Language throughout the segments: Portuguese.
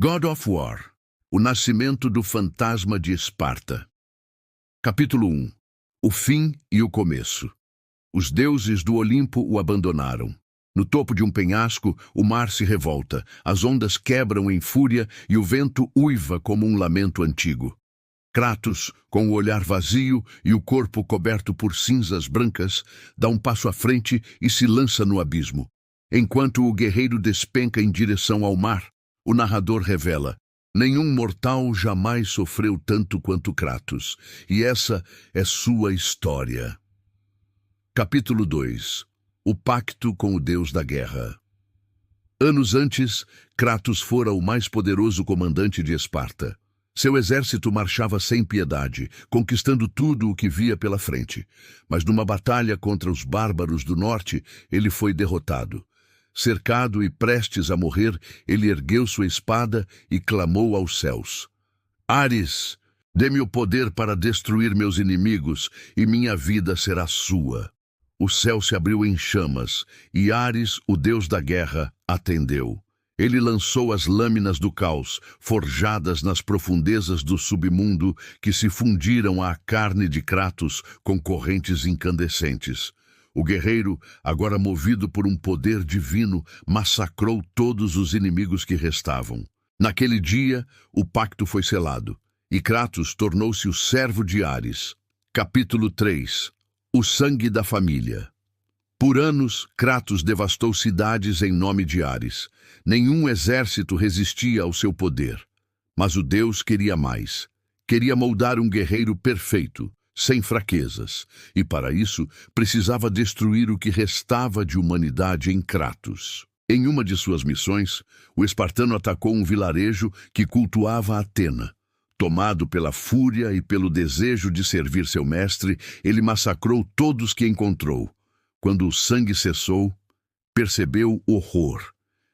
God of War, o nascimento do fantasma de Esparta. Capítulo 1. O fim e o começo. Os deuses do Olimpo o abandonaram. No topo de um penhasco, o mar se revolta, as ondas quebram em fúria e o vento uiva como um lamento antigo. Kratos, com o olhar vazio e o corpo coberto por cinzas brancas, dá um passo à frente e se lança no abismo. Enquanto o guerreiro despenca em direção ao mar, o narrador revela: nenhum mortal jamais sofreu tanto quanto Kratos, e essa é sua história. Capítulo 2. O pacto com o deus da guerra. Anos antes, Kratos fora o mais poderoso comandante de Esparta. Seu exército marchava sem piedade, conquistando tudo o que via pela frente. Mas numa batalha contra os bárbaros do norte, ele foi derrotado. Cercado e prestes a morrer, ele ergueu sua espada e clamou aos céus: Ares, dê-me o poder para destruir meus inimigos, e minha vida será sua. O céu se abriu em chamas, e Ares, o deus da guerra, atendeu. Ele lançou as lâminas do caos, forjadas nas profundezas do submundo, que se fundiram à carne de Kratos com correntes incandescentes. O guerreiro, agora movido por um poder divino, massacrou todos os inimigos que restavam. Naquele dia, o pacto foi selado, e Kratos tornou-se o servo de Ares. Capítulo 3. O sangue da família. Por anos, Kratos devastou cidades em nome de Ares. Nenhum exército resistia ao seu poder. Mas o deus queria mais. Queria moldar um guerreiro perfeito, sem fraquezas, e para isso precisava destruir o que restava de humanidade em Kratos. Em uma de suas missões, o espartano atacou um vilarejo que cultuava Atena. Tomado pela fúria e pelo desejo de servir seu mestre, ele massacrou todos que encontrou. Quando o sangue cessou, percebeu horror.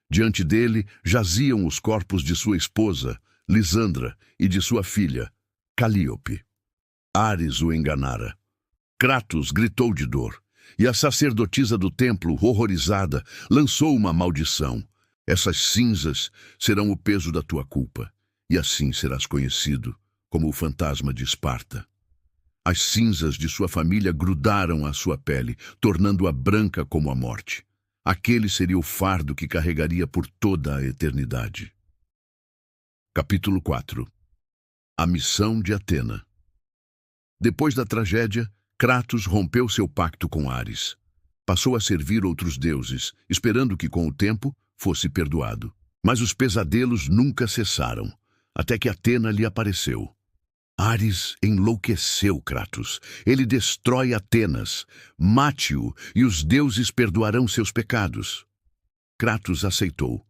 Diante dele jaziam os corpos de sua esposa, Lisandra, e de sua filha, Calíope. Ares o enganara. Kratos gritou de dor, e a sacerdotisa do templo, horrorizada, lançou uma maldição. Essas cinzas serão o peso da tua culpa, e assim serás conhecido como o fantasma de Esparta. As cinzas de sua família grudaram à sua pele, tornando-a branca como a morte. Aquele seria o fardo que carregaria por toda a eternidade. Capítulo 4. A missão de Atena. Depois da tragédia, Kratos rompeu seu pacto com Ares. Passou a servir outros deuses, esperando que com o tempo fosse perdoado. Mas os pesadelos nunca cessaram, até que Atena lhe apareceu. Ares enlouqueceu Kratos. Ele destrói Atenas. Mate-o e os deuses perdoarão seus pecados. Kratos aceitou,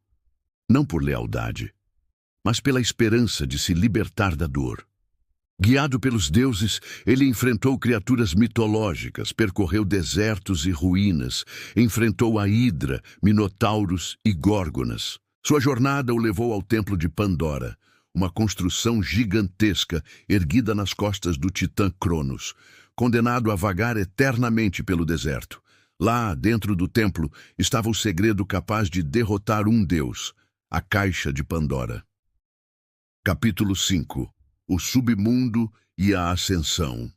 não por lealdade, mas pela esperança de se libertar da dor. Guiado pelos deuses, ele enfrentou criaturas mitológicas, percorreu desertos e ruínas, enfrentou a Hidra, minotauros e górgonas. Sua jornada o levou ao templo de Pandora, uma construção gigantesca erguida nas costas do titã Cronos, condenado a vagar eternamente pelo deserto. Lá, dentro do templo, estava o segredo capaz de derrotar um deus, a Caixa de Pandora. Capítulo 5. O submundo e a ascensão.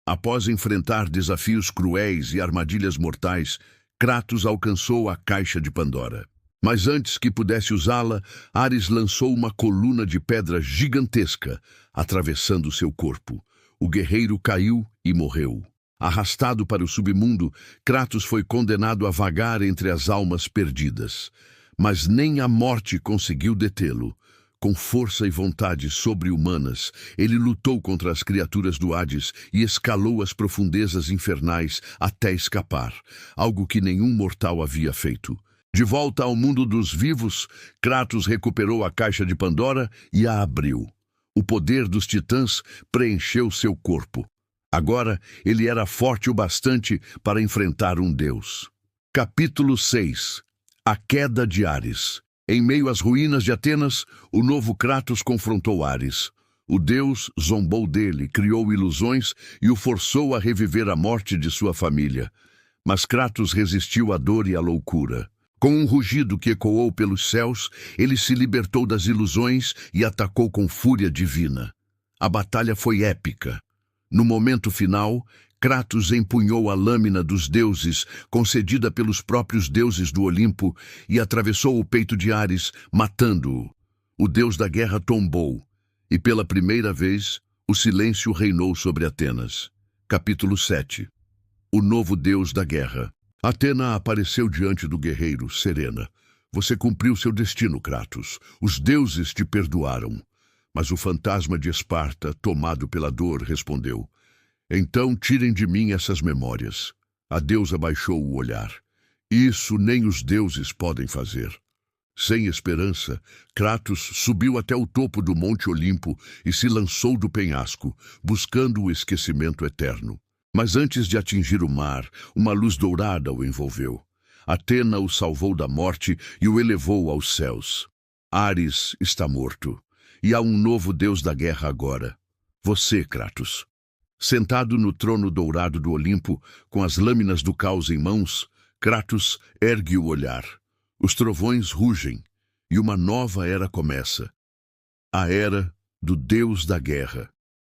Após enfrentar desafios cruéis e armadilhas mortais, Kratos alcançou a Caixa de Pandora. Mas antes que pudesse usá-la, Ares lançou uma coluna de pedra gigantesca, atravessando seu corpo. O guerreiro caiu e morreu. Arrastado para o submundo, Kratos foi condenado a vagar entre as almas perdidas. Mas nem a morte conseguiu detê-lo. Com força e vontade sobre-humanas, ele lutou contra as criaturas do Hades e escalou as profundezas infernais até escapar, algo que nenhum mortal havia feito. De volta ao mundo dos vivos, Kratos recuperou a Caixa de Pandora e a abriu. O poder dos titãs preencheu seu corpo. Agora, ele era forte o bastante para enfrentar um deus. Capítulo 6. A queda de Ares. Em meio às ruínas de Atenas, o novo Kratos confrontou Ares. O deus zombou dele, criou ilusões e o forçou a reviver a morte de sua família. Mas Kratos resistiu à dor e à loucura. Com um rugido que ecoou pelos céus, ele se libertou das ilusões e atacou com fúria divina. A batalha foi épica. No momento final, Kratos empunhou a lâmina dos deuses, concedida pelos próprios deuses do Olimpo, e atravessou o peito de Ares, matando-o. O deus da guerra tombou, e pela primeira vez, o silêncio reinou sobre Atenas. Capítulo 7. O novo deus da guerra. Atena apareceu diante do guerreiro, serena. Você cumpriu seu destino, Kratos. Os deuses te perdoaram. Mas o fantasma de Esparta, tomado pela dor, respondeu: então tirem de mim essas memórias. A deusa baixou o olhar. Isso nem os deuses podem fazer. Sem esperança, Kratos subiu até o topo do Monte Olimpo e se lançou do penhasco, buscando o esquecimento eterno. Mas antes de atingir o mar, uma luz dourada o envolveu. Atena o salvou da morte e o elevou aos céus. Ares está morto, e há um novo deus da guerra agora. Você, Kratos. Sentado no trono dourado do Olimpo, com as lâminas do caos em mãos, Kratos ergue o olhar. Os trovões rugem, e uma nova era começa. A era do Deus da Guerra.